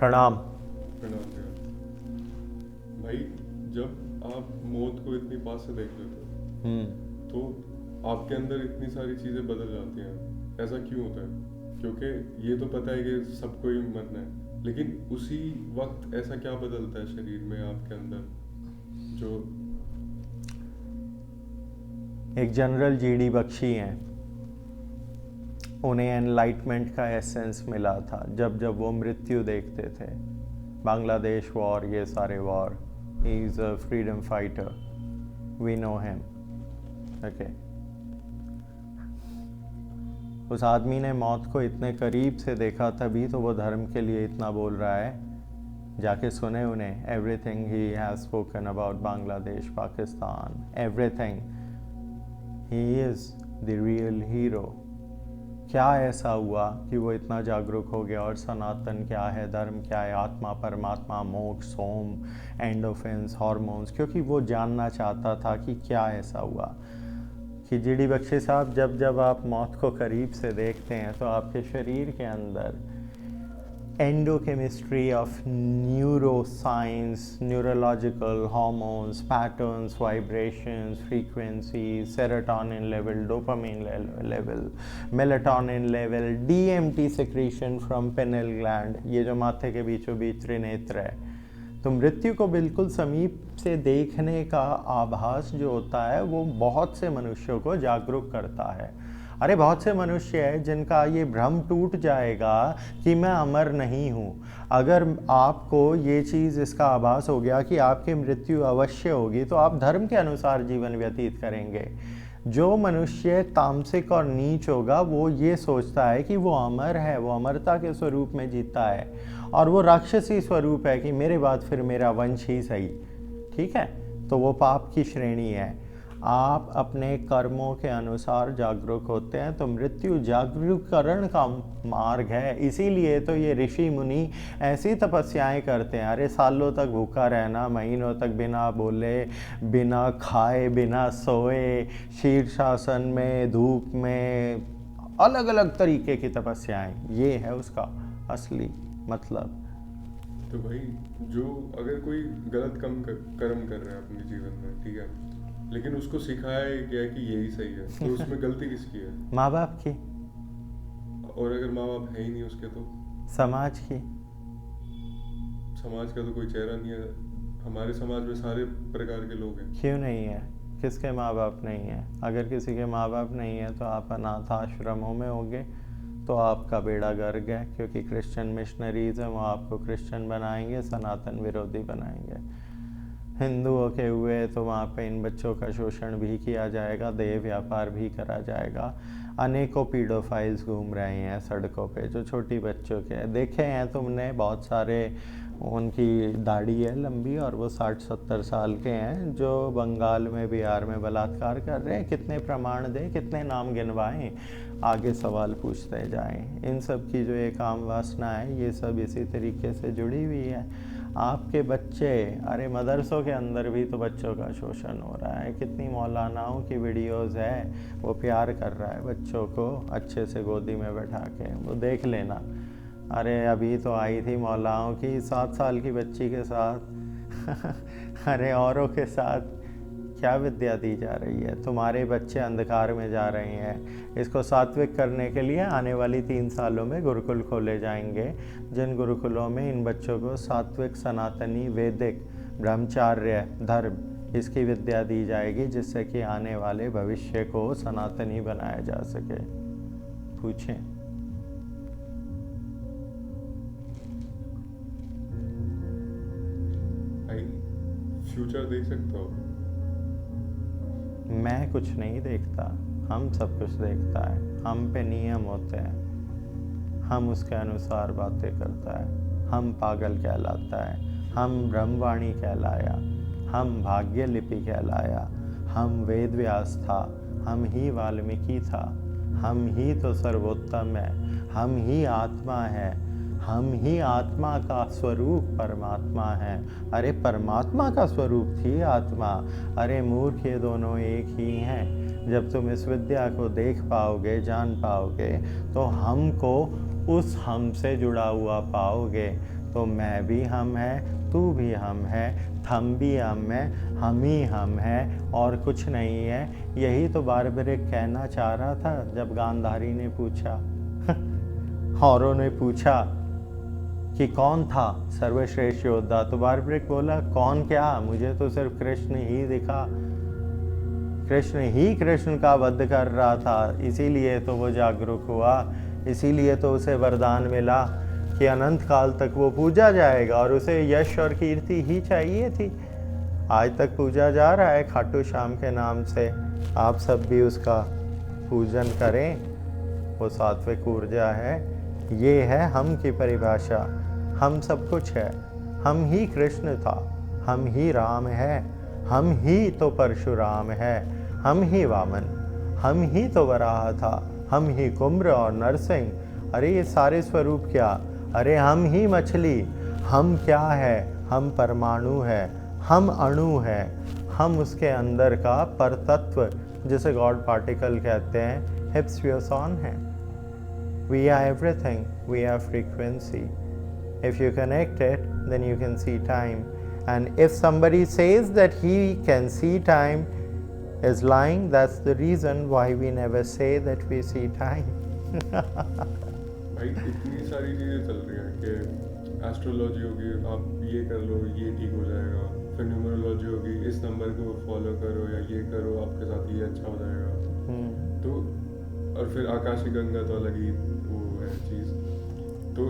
प्रणाम। प्रणाम भैया। भाई, जब आप मौत को इतनी पास से देख लेते हो तो आपके अंदर इतनी सारी चीज़ें बदल जाती हैं। ऐसा क्यों होता है? क्योंकि ये तो पता है कि सबको ही मरना है, लेकिन उसी वक्त ऐसा क्या बदलता है शरीर में आपके अंदर जो एक जनरल जीडी बख्शी हैं, उन्हें एनलाइटमेंट का एसेंस मिला था जब जब वो मृत्यु देखते थे। बांग्लादेश वॉर, ये सारे war, he is a freedom fighter, we know him. Okay, उस आदमी ने मौत को इतने करीब से देखा, तभी तो वो धर्म के लिए इतना बोल रहा है। जाके सुने उन्हें, everything he has spoken about Bangladesh, Pakistan, everything. He is the real hero. क्या ऐसा हुआ कि वो इतना जागरूक हो गया? और सनातन क्या है, धर्म क्या है, आत्मा, परमात्मा, मोक्ष, सोम, एंडोफिन्स, हार्मोन्स, क्योंकि वो जानना चाहता था कि क्या ऐसा हुआ। कि जीडी बख्शी साहब, जब जब आप मौत को करीब से देखते हैं तो आपके शरीर के अंदर endochemistry of neuroscience, neurological hormones, patterns, vibrations, frequency, serotonin level, dopamine level, melatonin level, DMT secretion from pineal gland, ये जो माथे के बीचों बीच त्रिनेत्र है, तो मृत्यु को बिल्कुल समीप से देखने का आभास जो होता है वो बहुत से मनुष्यों को जागरूक करता है। अरे बहुत से मनुष्य है जिनका ये भ्रम टूट जाएगा कि मैं अमर नहीं हूँ। अगर आपको ये चीज़, इसका आभास हो गया कि आपकी मृत्यु अवश्य होगी, तो आप धर्म के अनुसार जीवन व्यतीत करेंगे। जो मनुष्य तामसिक और नीच होगा वो ये सोचता है कि वो अमर है, वो अमरता के स्वरूप में जीता है, और वो राक्षसी स्वरूप है कि मेरे बाद फिर मेरा वंश ही सही। ठीक है, तो वो पाप की श्रेणी है। आप अपने कर्मों के अनुसार जागरूक होते हैं, तो मृत्यु जागरूकरण का मार्ग है। इसीलिए तो ये ऋषि मुनि ऐसी तपस्याएं करते हैं। अरे सालों तक भूखा रहना, महीनों तक बिना बोले, बिना खाए, बिना सोए, शीर्षासन में, धूप में, अलग अलग तरीके की तपस्याएं, ये है उसका असली मतलब। तो भाई, जो अगर कोई गलत कर्म कर रहा है अपने जीवन में, ठीक है, लेकिन उसको सिखाया गया कि यही सही है, तो उसमें गलती किसकी है? माँ बाप की। और अगर माँ बाप है ही नहीं उसके तो? समाज की। समाज का तो कोई चेहरा नहीं है। हमारे समाज में सारे प्रकार के लोग हैं। क्यों नहीं है? किसके माँ बाप नहीं है? अगर किसी के माँ बाप नहीं है तो आप अनाथ आश्रमों में होंगे तो आपका बेड़ा गर्क है, क्योंकि क्रिश्चियन मिशनरीज हैं, वो आपको क्रिश्चियन बनाएंगे, सनातन विरोधी बनाएंगे। हिंदुओं के हुए तो वहाँ पे इन बच्चों का शोषण भी किया जाएगा, देह व्यापार भी करा जाएगा। अनेकों पीडोफाइल्स घूम रहे हैं सड़कों पे, जो छोटी बच्चों के देखे हैं तुमने, बहुत सारे। उनकी दाढ़ी है लंबी और वो 60-70 साल के हैं, जो बंगाल में, बिहार में बलात्कार कर रहे हैं। कितने प्रमाण दें, कितने नाम गिनवाएं, आगे सवाल पूछते जाएं। इन सब की जो ये काम वासना है, ये सब इसी तरीके से जुड़ी हुई है। आपके बच्चे, अरे मदरसों के अंदर भी तो बच्चों का शोषण हो रहा है। कितनी मौलानाओं की वीडियोस है, वो प्यार कर रहा है बच्चों को अच्छे से गोदी में बैठा के, वो देख लेना। अरे अभी तो आई थी मौलाओं की 7 साल की बच्ची के साथ अरे औरों के साथ क्या विद्या दी जा रही है? तुम्हारे बच्चे अंधकार में जा रहे हैं। इसको सात्विक करने के लिए आने वाली 3 सालों में गुरुकुल खोले जाएंगे, जिन गुरुकुलों में इन बच्चों को सात्विक, सनातनी, वैदिक, ब्रह्मचार्य, धर्म, इसकी विद्या दी जाएगी, जिससे कि आने वाले भविष्य को सनातनी बनाया जा सके। पूछें। भाई, फ्यूचर देख सकते हो? मैं कुछ नहीं देखता, हम सब कुछ देखता है। हम पे नियम होते हैं, हम उसके अनुसार बातें करता है। हम पागल कहलाता है, हम ब्रह्मवाणी कहलाया, हम भाग्य लिपि कहलाया, हम वेद व्यास था, हम ही वाल्मीकि था, हम ही तो सर्वोत्तम है, हम ही आत्मा है, हम ही आत्मा का स्वरूप परमात्मा है। अरे परमात्मा का स्वरूप थी आत्मा। अरे मूर्ख, ये दोनों एक ही हैं। जब तुम इस विद्या को देख पाओगे, जान पाओगे, तो हमको उस हम से जुड़ा हुआ पाओगे। तो मैं भी हम है, तू भी हम है, थम भी हम ही हम है, और कुछ नहीं है। यही तो बारबरिक कहना चाह रहा था जब गांधारी ने पूछा औरों ने पूछा कि कौन था सर्वश्रेष्ठ योद्धा, तो बारबरिक बोला कौन क्या, मुझे तो सिर्फ कृष्ण ही दिखा। कृष्ण ही कृष्ण का वध कर रहा था, इसीलिए तो वो जागरूक हुआ, इसीलिए तो उसे वरदान मिला कि अनंत काल तक वो पूजा जाएगा और उसे यश और कीर्ति ही चाहिए थी। आज तक पूजा जा रहा है खाटू श्याम के नाम से, आप सब भी उसका पूजन करें। वो सात्विक ऊर्जा है, ये है हम की परिभाषा। हम सब कुछ है, हम ही कृष्ण था, हम ही राम है, हम ही तो परशुराम है, हम ही वामन, हम ही तो वराह था, हम ही कुम्र और नरसिंह। अरे ये सारे स्वरूप क्या, अरे हम ही मछली। हम क्या है, हम परमाणु है, हम अणु है, हम उसके अंदर का परतत्व जिसे गॉड पार्टिकल कहते हैं, हिप्सवियोसॉन है। We are everything, we are frequency. If you connect it, then you can see time. And if somebody says that he can see time is lying, that's the reason why we never say that we see time. भाई इतनी सारी चीज़ें चल रही हैं कि astrology होगी, आप ये कर लो ये ठीक हो जाएगा, फिर न्यूमरोलॉजी होगी, इस नंबर को फॉलो करो या ये करो आपके साथ ये अच्छा हो जाएगा। तो और फिर आकाशी गंगा तो अलग ही वो है चीज़। तो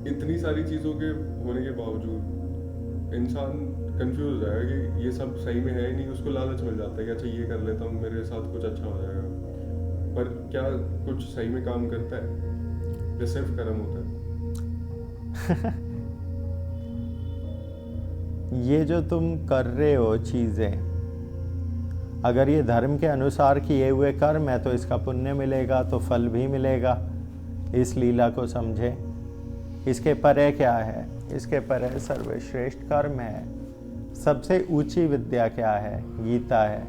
इतनी सारी चीज़ों के होने के बावजूद इंसान कंफ्यूज हो जाएगा कि ये सब सही में है ही नहीं। उसको लालच मिल जाता है कि अच्छा ये कर लेता हूँ, मेरे साथ कुछ अच्छा हो जाएगा। पर क्या कुछ सही में काम करता है या सिर्फ कर्म होता है? ये जो तुम कर रहे हो चीज़ें, अगर ये धर्म के अनुसार किए हुए कर्म है तो इसका पुण्य मिलेगा, तो फल भी मिलेगा। इस लीला को समझे। इसके परे क्या है, इसके परे सर्वश्रेष्ठ कर्म है। सबसे ऊंची विद्या क्या है, गीता है।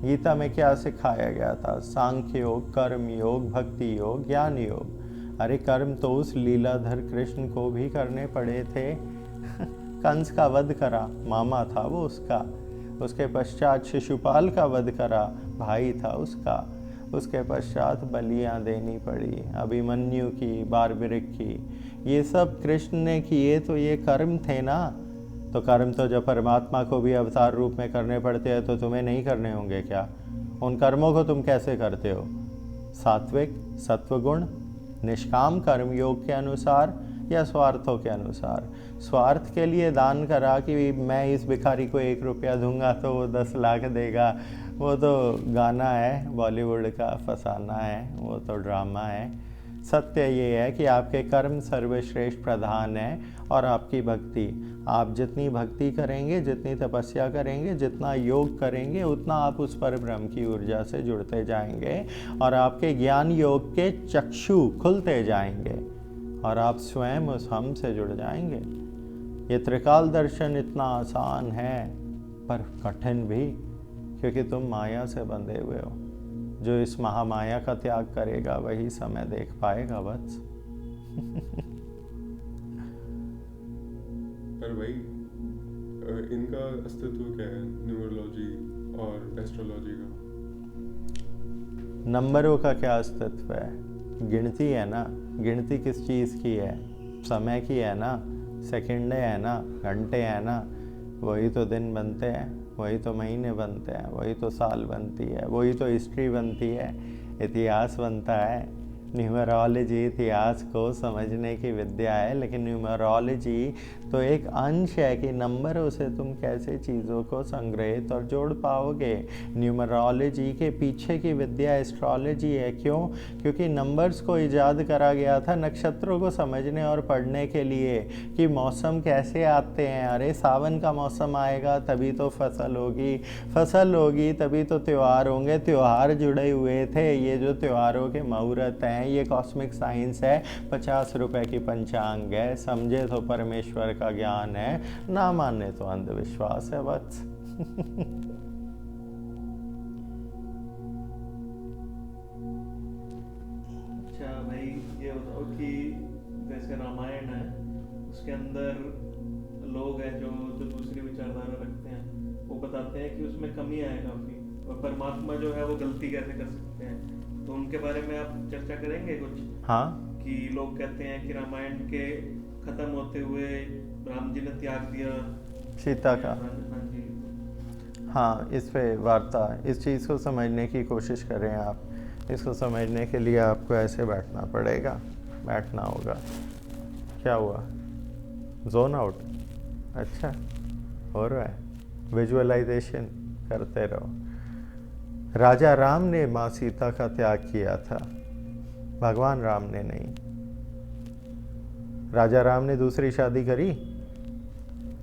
गीता में क्या सिखाया गया था, सांख्य योग, कर्म योग, भक्ति योग, ज्ञान योग। अरे कर्म तो उस लीलाधर कृष्ण को भी करने पड़े थे। कंस का वध करा, मामा था वो उसका। उसके पश्चात शिशुपाल का वध करा, भाई था उसका। उसके पश्चात बलियां देनी पड़ी, अभिमन्यु की, बारबरिक की। ये सब कृष्ण ने किए, तो ये कर्म थे ना। तो कर्म तो जब परमात्मा को भी अवतार रूप में करने पड़ते हैं तो तुम्हें नहीं करने होंगे क्या? उन कर्मों को तुम कैसे करते हो? सात्विक, सत्वगुण, निष्काम कर्म योग के अनुसार या स्वार्थों के अनुसार? स्वार्थ के लिए दान करा कि मैं इस भिखारी को 1 रुपया दूंगा तो वो 10 लाख देगा, वो तो गाना है, बॉलीवुड का फसाना है, वो तो ड्रामा है। सत्य ये है कि आपके कर्म सर्वश्रेष्ठ प्रधान है और आपकी भक्ति। आप जितनी भक्ति करेंगे, जितनी तपस्या करेंगे, जितना योग करेंगे, उतना आप उस पर ब्रह्म की ऊर्जा से जुड़ते जाएंगे और आपके ज्ञान योग के चक्षु खुलते जाएंगे और आप स्वयं उस हम से जुड़ जाएंगे। ये त्रिकाल दर्शन इतना आसान है पर कठिन भी, क्योंकि तुम माया से बंधे हुए हो। जो इस महामाया का त्याग करेगा वही समय देख पाएगा वत्स। पर भाई इनका अस्तित्व क्या है, न्यूमरोलॉजी और एस्ट्रोलॉजी का? नंबरों का क्या अस्तित्व है? गिनती है ना। गिनती किस चीज़ की है? समय की है ना, सेकंडे है ना, घंटे है ना। वही तो दिन बनते हैं, वही तो महीने बनते हैं, वही तो साल बनती है, वही तो हिस्ट्री बनती है, इतिहास बनता है। न्यूमरोलॉजी इतिहास को समझने की विद्या है, लेकिन न्यूमरोलॉजी तो एक अंश है कि नंबरों से तुम कैसे चीज़ों को संग्रहित और जोड़ पाओगे। न्यूमरोलॉजी के पीछे की विद्या एस्ट्रोलॉजी है। क्यों? क्योंकि नंबर्स को इजाद करा गया था नक्षत्रों को समझने और पढ़ने के लिए कि मौसम कैसे आते हैं। अरे सावन का मौसम आएगा तभी तो फसल होगी, फसल होगी तभी तो त्यौहार होंगे, त्यौहार जुड़े हुए थे। ये जो त्योहारों के मुहूर्त हैं ये कॉस्मिक साइंस है। 50 रुपए की पंचांग है, समझे तो परमेश्वर का ज्ञान है, ना माने तो अंधविश्वास है वत्स। अच्छा भाई, ये बताओ कि जैसे रामायण है उसके अंदर लोग हैं जो जो दूसरी विचारधारा रखते हैं, वो बताते हैं कि उसमें कमी है काफ़ी, और परमात्मा जो है वो गलती कैसे कर सकते हैं। तो उनके बारे में आप चर्चा करेंगे कुछ? हाँ, कि लोग कहते हैं कि रामायण के खत्म होते हुए राम जी ने त्याग दिया सीता का। हाँ जी। हाँ, इस पे वार्ता, इस चीज़ को समझने की कोशिश करें आप। इसको समझने के लिए आपको ऐसे बैठना पड़ेगा, बैठना होगा। क्या हुआ? Zone out? अच्छा, हो रहा है। विजुअलाइजेशन करते रहो। राजा राम ने माँ सीता का त्याग किया था, भगवान राम ने नहीं। राजा राम ने दूसरी शादी करी,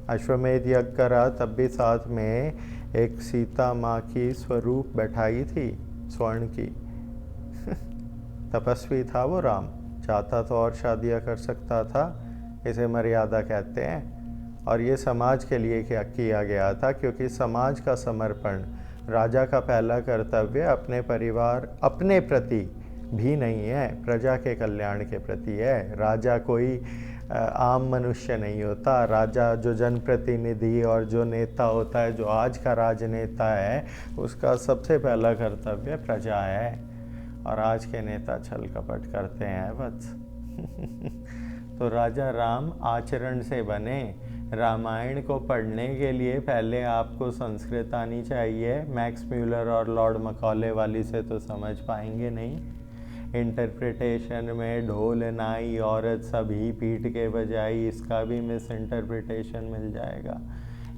अश्वमेध यज्ञ करा, तब भी साथ में एक सीता माँ की स्वरूप बैठाई थी, स्वर्ण की। तपस्वी था वो राम, चाहता तो और शादियाँ कर सकता था, इसे मर्यादा कहते हैं। और ये समाज के लिए क्या किया गया था, क्योंकि समाज का समर्पण राजा का पहला कर्तव्य अपने परिवार, अपने प्रति भी नहीं है, प्रजा के कल्याण के प्रति है। राजा कोई आम मनुष्य नहीं होता। राजा जो जनप्रतिनिधि और जो नेता होता है, जो आज का राजनेता है, उसका सबसे पहला कर्तव्य प्रजा है। और आज के नेता छल कपट करते हैं बस। तो राजा राम आचरण से बने। रामायण को पढ़ने के लिए पहले आपको संस्कृत आनी चाहिए। मैक्स म्यूलर और लॉर्ड मकॉले वाली से तो समझ पाएंगे नहीं। इंटरप्रिटेशन में ढोल नाई औरत सभी पीठ के बजाई, इसका भी मिस इंटरप्रिटेशन मिल जाएगा।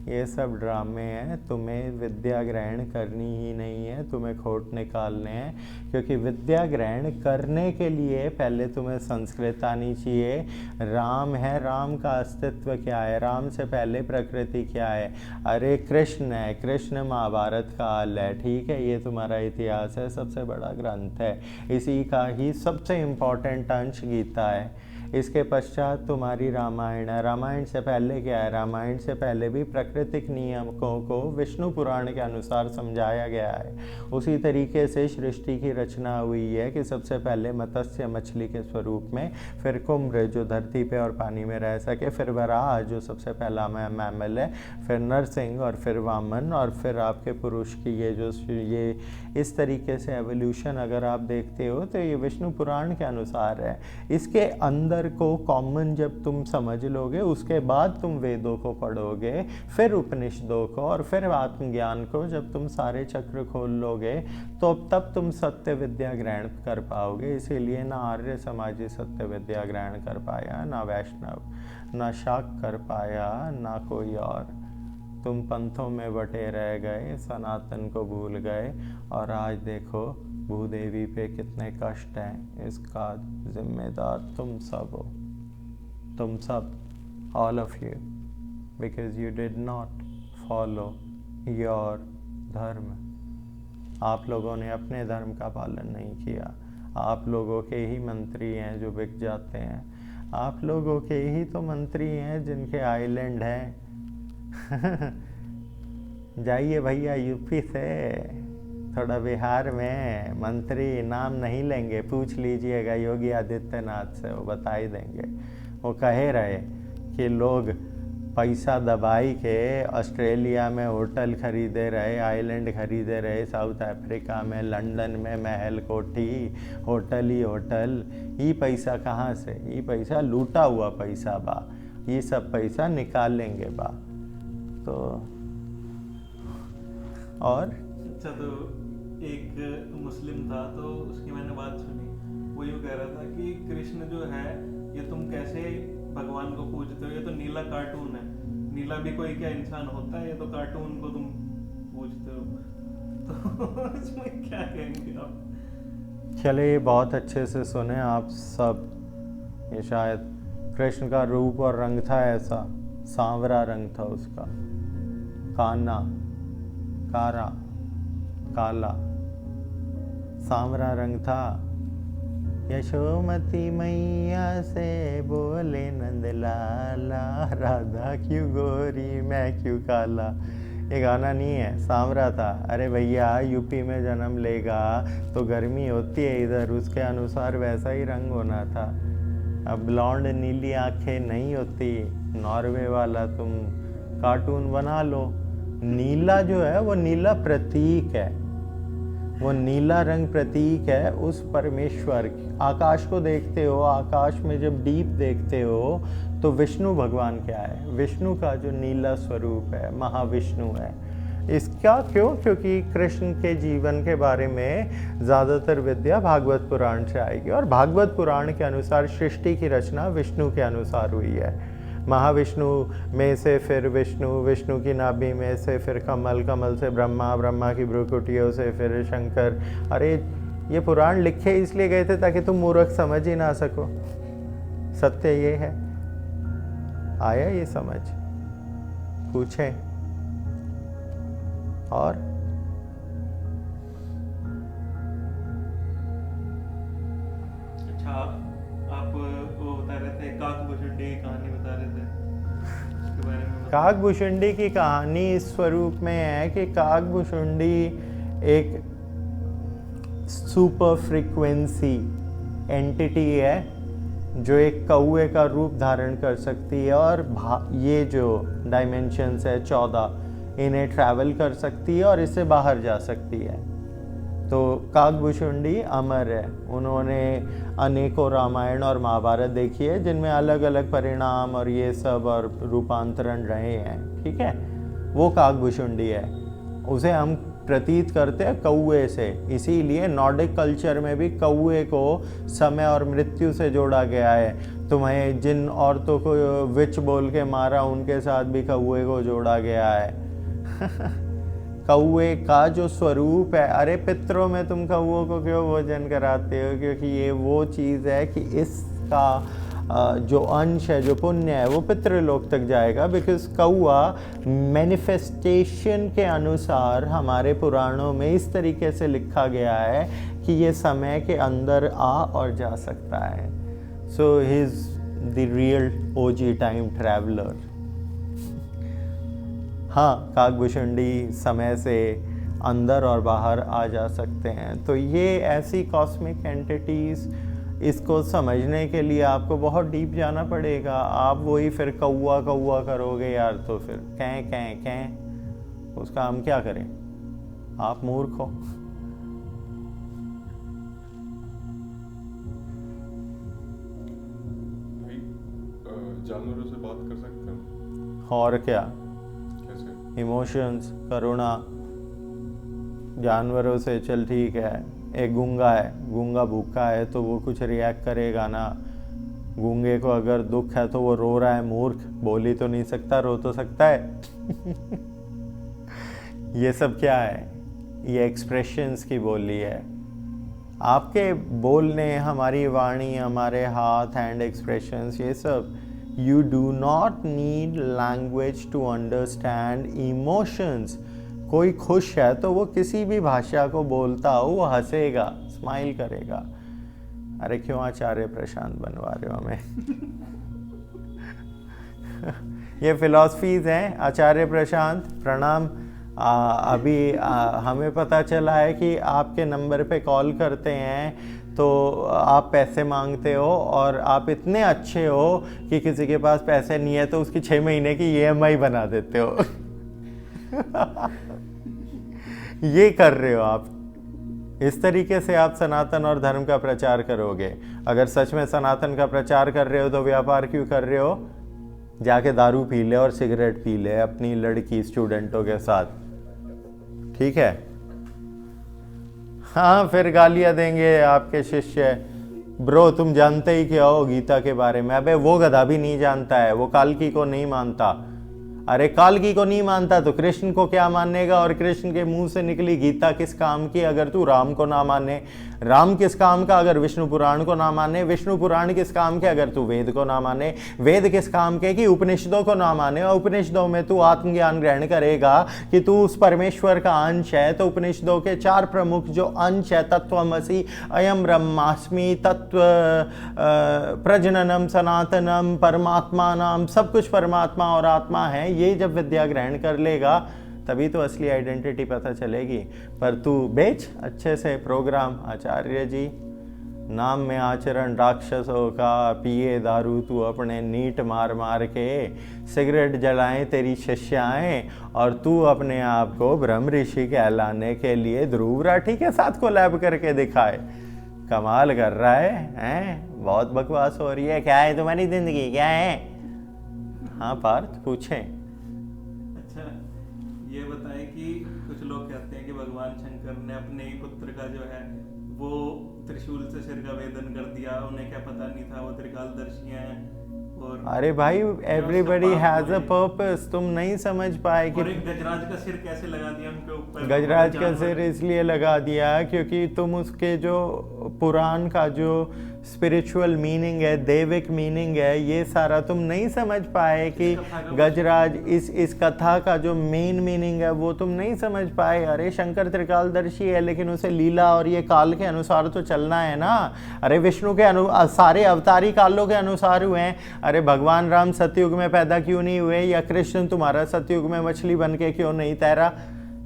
ये सब ड्रामे हैं। तुम्हें विद्या ग्रहण करनी ही नहीं है, तुम्हें खोट निकालने हैं। क्योंकि विद्या ग्रहण करने के लिए पहले तुम्हें संस्कृत आनी चाहिए। राम है, राम का अस्तित्व क्या है, राम से पहले प्रकृति क्या है। अरे कृष्ण है, कृष्ण महाभारत का हाल है, ठीक है, ये तुम्हारा इतिहास है, सबसे बड़ा ग्रंथ है। इसी का ही सबसे इम्पोर्टेंट अंश गीता है। इसके पश्चात तुम्हारी रामायण है। रामायण से पहले क्या है? रामायण से पहले भी प्राकृतिक नियमों को विष्णु पुराण के अनुसार समझाया गया है। उसी तरीके से सृष्टि की रचना हुई है कि सबसे पहले मत्स्य मछली के स्वरूप में, फिर कुम्भ जो धरती पे और पानी में रह सके, फिर वराह जो सबसे पहला मैमल है, फिर नरसिंह और फिर वामन, और फिर आपके पुरुष की ये इस तरीके से एवोल्यूशन अगर आप देखते हो तो ये विष्णु पुराण के अनुसार है। इसके अंदर को कॉमन जब तुम समझ लोगे, उसके बाद तुम वेदों को पढ़ोगे, फिर उपनिषदों को, और फिर आत्मज्ञान को जब तुम सारे चक्र खोल लोगे, तो तब तुम सत्य विद्या ग्रहण कर पाओगे। इसीलिए ना आर्य समाजी सत्य विद्या ग्रहण कर पाया, ना वैष्णव, ना शाक्त कर पाया, ना कोई और। तुम पंथों में बटे रह गए, सनातन को भूल गए, और आज देखो भूदेवी पे कितने कष्ट हैं। इसका जिम्मेदार तुम सब हो, तुम सब, all of you, because you did not follow your धर्म। आप लोगों ने अपने धर्म का पालन नहीं किया। आप लोगों के ही मंत्री हैं जो बिक जाते हैं। आप लोगों के ही तो मंत्री हैं जिनके आइलैंड हैं। जाइए भैया यूपी से, थोड़ा बिहार में मंत्री नाम नहीं लेंगे, पूछ लीजिएगा योगी आदित्यनाथ से, वो बता ही देंगे। वो कहे रहे कि लोग पैसा दबाई के ऑस्ट्रेलिया में होटल खरीदे रहे, आइलैंड खरीदे रहे, साउथ अफ्रीका में, लंदन में महल कोठी, होटल ही होटल। ये पैसा कहाँ से? ये पैसा लूटा हुआ पैसा बा, ये सब पैसा निकाल लेंगे बा। तो और अच्छा, तो एक मुस्लिम था, तो उसकी मैंने बात सुनी। वो यूँ कह रहा था कि कृष्ण जो है, ये तुम कैसे भगवान को पूजते हो, ये तो नीला कार्टून है। नीला भी कोई क्या इंसान होता है? ये तो कार्टून को तुम पूजते हो। तो इसमें क्या कहेंगे आप? चले, ये बहुत अच्छे से सुने आप सब। ये शायद कृष्ण का रूप और रंग था ऐसा, सांवरा रंग था उसका, काना, कारा, काला, सांवरा रंग था। यशोमती मैया से बोले नंदलाला, राधा क्यों गोरी मैं क्यों काला। ये गाना नहीं है, सांवरा था। अरे भैया, यूपी में जन्म लेगा तो गर्मी होती है इधर, उसके अनुसार वैसा ही रंग होना था। अब ब्लॉन्ड नीली आंखें नहीं होती, नॉर्वे वाला तुम कार्टून बना लो। नीला जो है वो नीला प्रतीक है, वो नीला रंग प्रतीक है उस परमेश्वर की। आकाश को देखते हो, आकाश में जब डीप देखते हो तो विष्णु भगवान क्या है? विष्णु का जो नीला स्वरूप है महाविष्णु है। इसका क्यों? क्योंकि कृष्ण के जीवन के बारे में ज़्यादातर विद्या भागवत पुराण से आएगी, और भागवत पुराण के अनुसार सृष्टि की रचना विष्णु के अनुसार हुई है। महाविष्णु में से फिर विष्णु, विष्णु की नाभि में से फिर कमल, कमल से ब्रह्मा, ब्रह्मा की भ्रुकुटियों से फिर शंकर। अरे ये पुराण लिखे इसलिए गए थे ताकि तुम मूर्ख समझ ही ना सको। सत्य ये है। आया ये समझ? पूछें और अच्छा, आप वो बता रहे थे काकभूषुंडी की कहानी बता रहे थे, उसके बारे में काकभूषुंडी की कहानी इस स्वरूप में है कि काकभूषुंडी एक सुपर फ्रीक्वेंसी एंटिटी है जो एक कौए का रूप धारण कर सकती है, और ये जो डायमेंशंस है 14 इन्हें ट्रैवल कर सकती है और इससे बाहर जा सकती है। तो काकभूषुंडी अमर है। उन्होंने अनेकों रामायण और महाभारत देखी है जिनमें अलग अलग परिणाम और ये सब और रूपांतरण रहे हैं। ठीक है, वो काकभूषुंडी है। उसे हम प्रतीत करते हैं कौए से, इसीलिए नॉर्डिक कल्चर में भी कौए को समय और मृत्यु से जोड़ा गया है। तुम्हें जिन औरतों को विच बोल के मारा उनके साथ भी कौए को जोड़ा गया है। कौए का जो स्वरूप है, अरे पितरों में तुम कौओं को क्यों भोजन कराते हो? क्योंकि ये वो चीज़ है कि इसका जो अंश है, जो पुण्य है, वो पितृलोक तक जाएगा। बिकॉज कौआ मैनिफेस्टेशन के अनुसार हमारे पुराणों में इस तरीके से लिखा गया है कि ये समय के अंदर आ और जा सकता है। So he is the real OG time traveller. हाँ, काकभूषुंडी समय से अंदर और बाहर आ जा सकते हैं। तो ये ऐसी कॉस्मिक एंटिटीज़, इसको समझने के लिए आपको बहुत डीप जाना पड़ेगा। आप वही फिर कौआ कौआ करोगे यार, तो फिर कैं कैं कैं, उसका हम क्या करें? आप मूर्ख हो। भाई जानवरों से बात कर सकते हैं? और क्या? कैसे? इमोशंस, करुणा जानवरों से। चल ठीक है, एक गूंगा है, गूंगा भूखा है तो वो कुछ रिएक्ट करेगा ना। गूंगे को अगर दुख है तो वो रो रहा है, मूर्ख, बोल ही तो नहीं सकता, रो तो सकता है। ये सब क्या है? ये एक्सप्रेशंस की बोली है। आपके बोलने, हमारी वाणी, हमारे हाथ, हैंड एक्सप्रेशंस, ये सब, you do not need language to understand emotions। कोई खुश है तो वो किसी भी भाषा को बोलता हो, वो हंसेगा, स्माइल करेगा। अरे क्यों आचार्य प्रशांत बनवा रहे हो हमें? ये फिलॉसफीज हैं आचार्य प्रशांत, प्रणाम। अभी हमें पता चला है कि आपके नंबर पे कॉल करते हैं तो आप पैसे मांगते हो, और आप इतने अच्छे हो कि किसी के पास पैसे नहीं है तो उसकी 6 महीने की EMI बना देते हो। ये कर रहे हो आप। इस तरीके से आप सनातन और धर्म का प्रचार करोगे। अगर सच में सनातन का प्रचार कर रहे हो तो व्यापार क्यों कर रहे हो? जाके दारू पी ले और सिगरेट पी ले अपनी लड़की स्टूडेंटों के साथ। ठीक है? हाँ, फिर गालियां देंगे आपके शिष्य, ब्रो तुम जानते ही क्या हो गीता के बारे में? अबे वो गधा भी नहीं जानता है, वो काल्की को नहीं मानता। अरे काल्की को नहीं मानता तो कृष्ण को क्या मानेगा? और कृष्ण के मुंह से निकली गीता किस काम की अगर तू राम को ना माने? राम किस काम का अगर विष्णु पुराण को ना माने? विष्णु पुराण किस काम के अगर तू वेद को ना माने? वेद किस काम के कि उपनिषदों को ना माने? और उपनिषदों में तू आत्मज्ञान ग्रहण करेगा कि तू उस परमेश्वर का अंश है। तो उपनिषदों के 4 प्रमुख जो अंश है, तत्वमसि, अयम ब्रह्मास्मि, तत्व, प्रजननम, सनातनम, परमात्मा नाम, सब कुछ परमात्मा और आत्मा है। ये जब विद्या ग्रहण कर लेगा तभी तो असली आइडेंटिटी पता चलेगी। पर तू बेच अच्छे से प्रोग्राम, आचार्य जी नाम में आचरण राक्षसों का, पिए दारू तू अपने नीट मार मार के, सिगरेट जलाएं तेरी शिष्याएं, और तू अपने आप को ब्रह्म ऋषि कहलाने के लिए ध्रुव राठी के साथ कोलैब करके दिखाए। कमाल कर रहा है, हैं? बहुत बकवास हो रही है। क्या है तुम्हारी जिंदगी, क्या है? हाँ पार्थ, पूछें। अच्छा, ये बताएं कि कुछ लोग कहते हैं कि भगवान शंकर ने अपने ही पुत्र का जो है वो त्रिशूल से सिर का वेदन कर दिया, उन्हें क्या पता नहीं था वो त्रिकालदर्शी हैं। और अरे भाई, एवरीबडी हैज अ पर्पस। तुम नहीं समझ पाए कि और एक गजराज का सिर कैसे लगा दिया उनके ऊपर। गजराज का सिर इसलिए लगा दिया क्योंकि तुम उसके जो पुराण का जो स्पिरिचुअल मीनिंग है, दैविक मीनिंग है, ये सारा तुम नहीं समझ पाए कि गजराज इस कथा का जो मेन मीनिंग है वो तुम नहीं समझ पाए। अरे शंकर त्रिकालदर्शी है, लेकिन उसे लीला और ये काल के अनुसार तो चलना है ना। अरे विष्णु के सारे अवतारी कालों के अनुसार हुए हैं। अरे भगवान राम सतयुग में पैदा क्यों नहीं हुए, या कृष्ण तुम्हारा सतयुग में मछली बन के क्यों नहीं तैरा?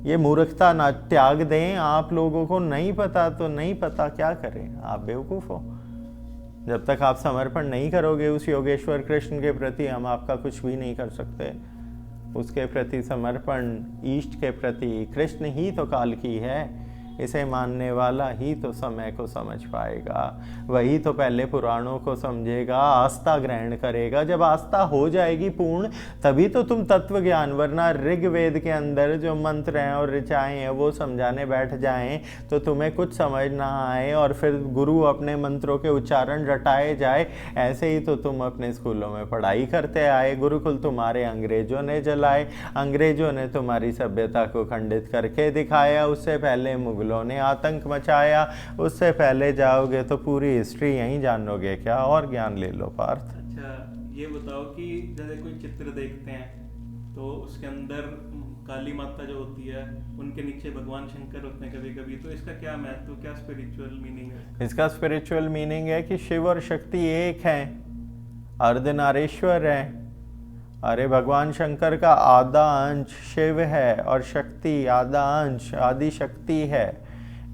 ये मूर्खता ना त्याग दें। आप लोगों को नहीं पता तो नहीं पता, क्या करें, आप बेवकूफ़ हो। जब तक आप समर्पण नहीं करोगे उस योगेश्वर कृष्ण के प्रति, हम आपका कुछ भी नहीं कर सकते। उसके प्रति समर्पण, ईष्ट के प्रति, कृष्ण ही तो काल की है। इसे मानने वाला ही तो समय को समझ पाएगा, वही तो पहले पुराणों को समझेगा, आस्था ग्रहण करेगा। जब आस्था हो जाएगी पूर्ण, तभी तो तुम तत्व ज्ञान, वरना ऋग्वेद के अंदर जो मंत्र हैं और ऋचाएँ हैं वो समझाने बैठ जाएं तो तुम्हें कुछ समझ ना आए, और फिर गुरु अपने मंत्रों के उच्चारण रटाए जाए। ऐसे ही तो तुम अपने स्कूलों में पढ़ाई करते आए। गुरुकुल तुम्हारे अंग्रेजों ने जलाए, अंग्रेजों ने तुम्हारी सभ्यता को खंडित करके दिखाया, उससे पहले मुगलों ने आतंक मचाया, उससे पहले जाओगे तो पूरी हिस्ट्री यहीं जानोगे क्या। और ज्ञान ले लो पार्थ। अच्छा, ये बताओ कि जैसे कोई चित्र देखते हैं तो उसके अंदर काली माता जो होती है, उनके नीचे भगवान शंकर होते हैं कभी कभी, तो इसका क्या महत्व, क्या स्पिरिचुअल मीनिंग है? इसका स्पिरिचुअल मीनिंग है कि शिव और शक्ति एक हैं, अर्धनारीश्वर है। अरे भगवान शंकर का आधा अंश शिव है और शक्ति आधा अंश आदि शक्ति है।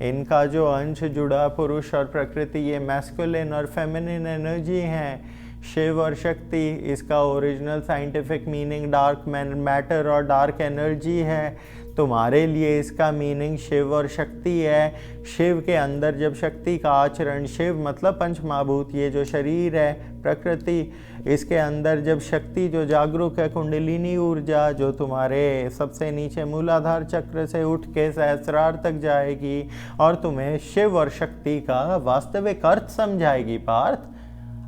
इनका जो अंश जुड़ा पुरुष और प्रकृति, ये मैस्कुलिन और फेमिनिन एनर्जी हैं। शिव और शक्ति, इसका original scientific meaning dark matter और डार्क एनर्जी है। तुम्हारे लिए इसका मीनिंग शिव और शक्ति है। शिव के अंदर जब शक्ति का आचरण, शिव मतलब पंचमहाभूत, ये जो शरीर है प्रकृति, इसके अंदर जब शक्ति जो जागरूक है, कुंडलिनी ऊर्जा जो तुम्हारे सबसे नीचे मूलाधार चक्र से उठ के सहस्रार तक जाएगी और तुम्हें शिव और शक्ति का वास्तविक अर्थ समझाएगी पार्थ।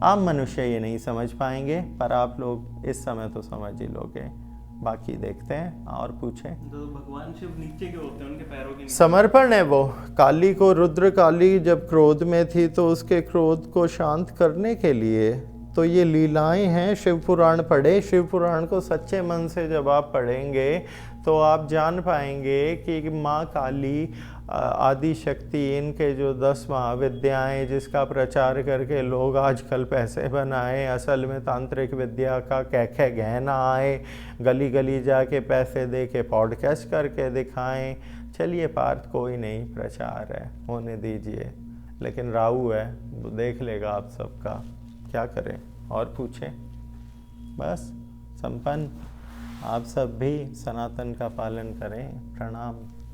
आम मनुष्य ये नहीं समझ पाएंगे, पर आप लोग इस समय तो समझ ही लोगे। बाकी देखते हैं और पूछें। तो भगवान शिव नीचे के होते हैं, उनके पैरों के नीचे समर्पण है वो। काली को, रुद्र काली जब क्रोध में थी तो उसके क्रोध को शांत करने के लिए तो ये लीलाएं हैं। शिव पुराण पढ़े, शिव पुराण को सच्चे मन से जब आप पढ़ेंगे तो आप जान पाएंगे कि माँ काली, आदि शक्ति, इनके जो 10 महाविद्याएँ जिसका प्रचार करके लोग आजकल पैसे बनाए, असल में तांत्रिक विद्या का कह गहना आए, गली गली जाके पैसे दे के पॉडकास्ट करके दिखाएं। चलिए पार्थ, कोई नहीं, प्रचार है, होने दीजिए। लेकिन राहु है, वो देख लेगा आप सबका, क्या करें। और पूछें। बस संपन्न। आप सब भी सनातन का पालन करें। प्रणाम।